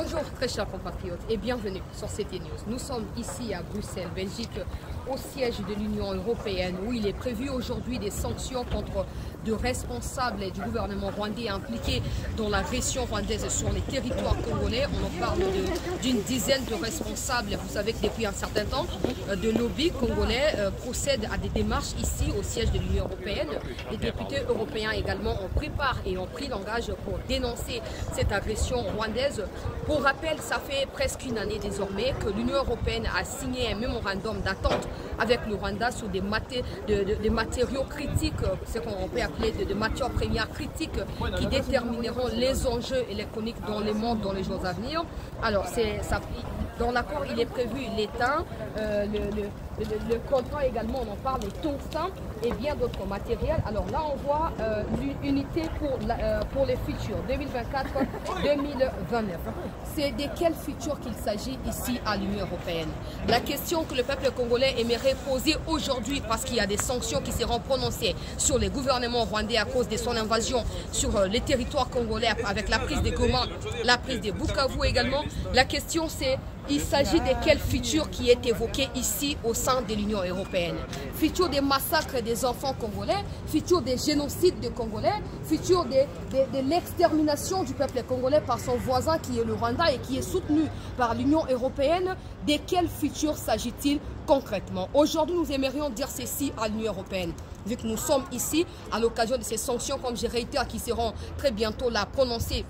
Bonjour très chers compatriotes et bienvenue sur CT News. Nous sommes ici à Bruxelles, Belgique, au siège de l'Union européenne où il est prévu aujourd'hui des sanctions contre de responsables du gouvernement rwandais impliqués dans l'agression rwandaise sur les territoires congolais. On en parle d'une dizaine de responsables. Vous savez que depuis un certain temps, de lobbies congolais procèdent à des démarches ici au siège de l'Union européenne. Les députés européens également ont pris part et ont pris l'engagement pour dénoncer cette agression rwandaise. Pour rappel, ça fait presque une année désormais que l'Union européenne a signé un mémorandum d'attente avec le Rwanda sur des matériaux critiques, ce qu'on peut appeler de matières premières critiques qui détermineront les enjeux électroniques dans le monde dans les jours à venir. Alors, dans l'accord, il est prévu l'étain, le contrat également, on en parle, les tungstènes et bien d'autres matériels. Alors là, on voit l'unité pour les futurs 2024-2029. C'est de quel futur qu'il s'agit ici à l'Union européenne? La question que le peuple congolais aimerait poser aujourd'hui, parce qu'il y a des sanctions qui seront prononcées sur les gouvernements rwandais à cause de son invasion sur les territoires congolais avec la prise des Goma, la prise des Bukavu également. La question c'est, il s'agit de quel futur qui est évoqué ici au sein de l'Union européenne? Futur des massacres des enfants congolais, futur des génocides des Congolais, futur de l'extermination du peuple congolais par son voisin qui est le Rwanda et qui est soutenu par l'Union européenne. De quel futur s'agit-il concrètement? Aujourd'hui, nous aimerions dire ceci à l'Union européenne. Vu que nous sommes ici à l'occasion de ces sanctions, comme j'ai réitéré, qui seront très bientôt là prononcées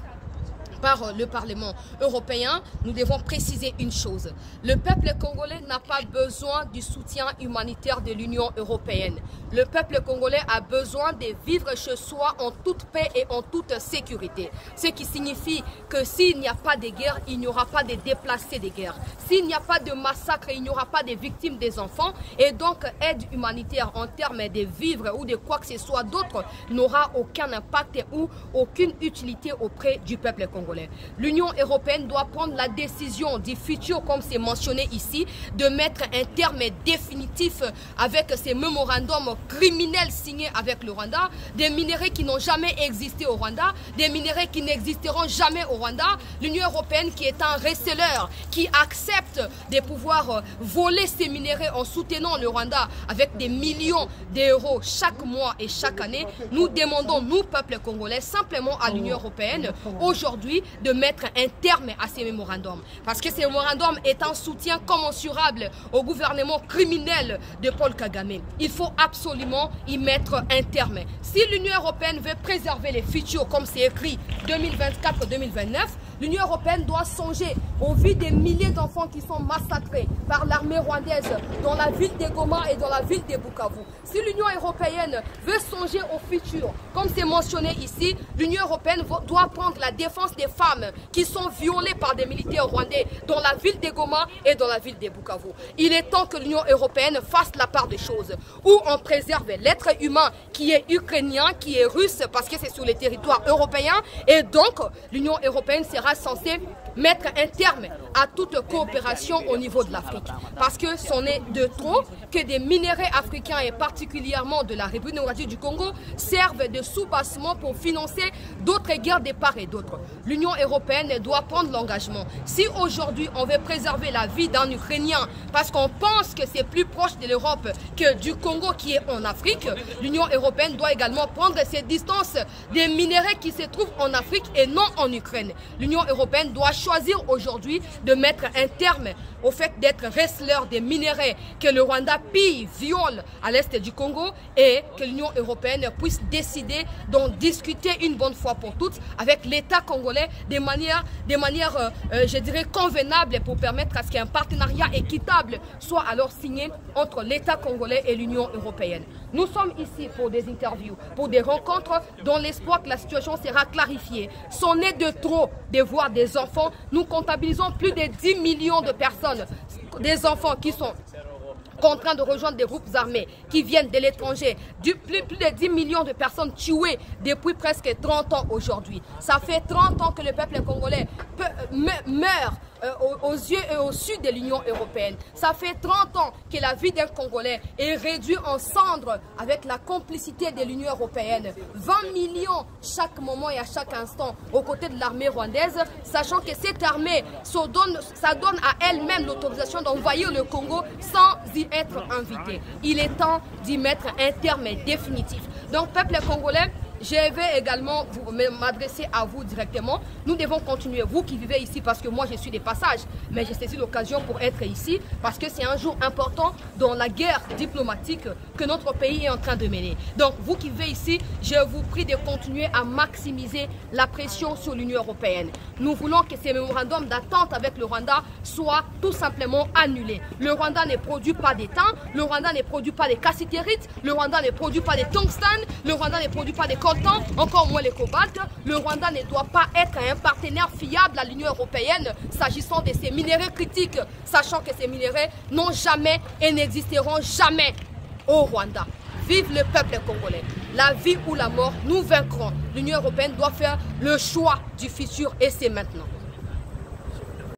par le Parlement européen, nous devons préciser une chose. Le peuple congolais n'a pas besoin du soutien humanitaire de l'Union européenne. Le peuple congolais a besoin de vivre chez soi en toute paix et en toute sécurité. Ce qui signifie que s'il n'y a pas de guerre, il n'y aura pas de déplacés de guerre. S'il n'y a pas de massacre, il n'y aura pas de victimes des enfants. Et donc, aide humanitaire en termes de vivre ou de quoi que ce soit d'autre n'aura aucun impact ou aucune utilité auprès du peuple congolais. L'Union européenne doit prendre la décision du futur, comme c'est mentionné ici, de mettre un terme définitif avec ces mémorandums criminels signés avec le Rwanda, des minéraux qui n'ont jamais existé au Rwanda, des minéraux qui n'existeront jamais au Rwanda. L'Union européenne qui est un receleur, qui accepte de pouvoir voler ces minéraux en soutenant le Rwanda avec des millions d'euros chaque mois et chaque année. Nous demandons, nous, peuple congolais, simplement à l'Union européenne, aujourd'hui, de mettre un terme à ces mémorandums. Parce que ces mémorandums est un soutien commensurable au gouvernement criminel de Paul Kagame. Il faut absolument y mettre un terme. Si l'Union européenne veut préserver les futurs, comme c'est écrit 2024-2029, l'Union européenne doit songer au vu des milliers d'enfants qui sont massacrés par l'armée rwandaise dans la ville de Goma et dans la ville de Bukavu. Si l'Union européenne veut songer au futur, comme c'est mentionné ici, l'Union européenne doit prendre la défense des femmes qui sont violées par des militaires rwandais dans la ville de Goma et dans la ville de Bukavu. Il est temps que l'Union européenne fasse la part des choses, où on préserve l'être humain qui est ukrainien, qui est russe, parce que c'est sur les territoires européens, et donc l'Union européenne sera censée mettre un terme à toute coopération au niveau de l'Afrique. Parce que c'en est de trop que des minéraux africains et particulièrement de la République démocratique du Congo servent de soubassement pour financer d'autres guerres de part et d'autre. L'Union européenne doit prendre l'engagement. Si aujourd'hui on veut préserver la vie d'un Ukrainien parce qu'on pense que c'est plus proche de l'Europe que du Congo qui est en Afrique, l'Union européenne doit également prendre ses distances des minéraux qui se trouvent en Afrique et non en Ukraine. L'Union européenne doit choisir aujourd'hui de mettre un terme au fait d'être receleur des minéraux que le Rwanda pille, viole à l'est du Congo et que l'Union européenne puisse décider d'en discuter une bonne fois pour toutes avec l'État congolais de manière je dirais, convenable pour permettre à ce qu'un partenariat équitable soit alors signé entre l'État congolais et l'Union européenne. Nous sommes ici pour des interviews, pour des rencontres dans l'espoir que la situation sera clarifiée. C'en est de trop de voir des enfants. Nous comptabilisons plus de 10 millions de personnes, des enfants qui sont contraints de rejoindre des groupes armés qui viennent de l'étranger. Plus de 10 millions de personnes tuées depuis presque 30 ans aujourd'hui. Ça fait 30 ans que le peuple congolais meurt aux yeux et au sud de l'Union européenne. Ça fait 30 ans que la vie d'un Congolais est réduite en cendres avec la complicité de l'Union européenne. 20 millions chaque moment et à chaque instant aux côtés de l'armée rwandaise, sachant que cette armée, ça donne à elle-même l'autorisation d'envahir le Congo sans y être invité. Il est temps d'y mettre un terme définitif. Donc, peuple congolais, je vais également m'adresser à vous directement. Nous devons continuer, vous qui vivez ici, parce que moi je suis de passage, mais j'ai saisi l'occasion pour être ici, parce que c'est un jour important dans la guerre diplomatique que notre pays est en train de mener. Donc vous qui vivez ici, je vous prie de continuer à maximiser la pression sur l'Union européenne. Nous voulons que ces mémorandums d'attente avec le Rwanda soient tout simplement annulés. Le Rwanda ne produit pas d'étain, le Rwanda ne produit pas de cassitérites, le Rwanda ne produit pas de tungstène, le Rwanda ne produit pas de encore moins les cobalt. Le Rwanda ne doit pas être un partenaire fiable à l'Union européenne s'agissant de ces minéraux critiques, sachant que ces minéraux n'ont jamais et n'existeront jamais au Rwanda. Vive le peuple congolais. La vie ou la mort, nous vaincrons. L'Union européenne doit faire le choix du futur et c'est maintenant.